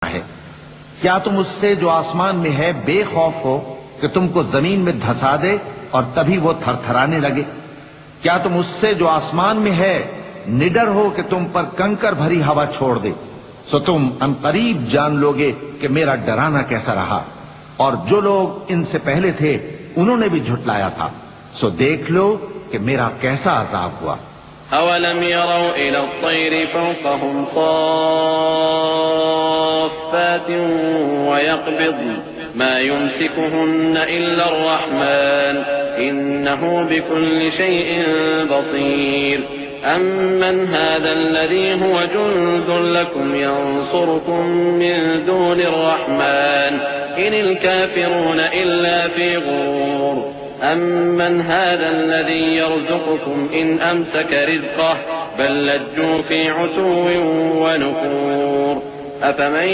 है। क्या तुम उससे जो आसमान में है बेखौफ हो कि तुमको जमीन में धंसा दे और तभी वो थरथराने लगे? क्या तुम उससे जो आसमान में है निडर हो कि तुम पर कंकर भरी हवा छोड़ दे? सो तुम अनकरीब जान लोगे कि मेरा डराना कैसा रहा। और जो लोग इनसे पहले थे उन्होंने भी झुटलाया था, सो देख लो कि मेरा कैसा अजाब हुआ। अवलम यरौ इला त्तैरि फौक़हुम साफ़्फ़ातिन व यक़बिज़्न मा युम्सिकुहुन्न इल्ला अर्रहमान इन्नहु बिकुल्लि शैइन बसीर। अम्मन हाज़ा अल्लज़ी हुव जुन्दुन लकुम यंसुरुकुम मिन दूनिर रहमान इनिल काफ़िरून इल्ला फ़ी गुरूर। अम्मन हाज़ा अल्लज़ी यर्ज़ुक़ुकुम इन अमसक रिज़्क़हु बल लज्जू फ़ी उतुव्विन व नुफ़ूर। अफ़मन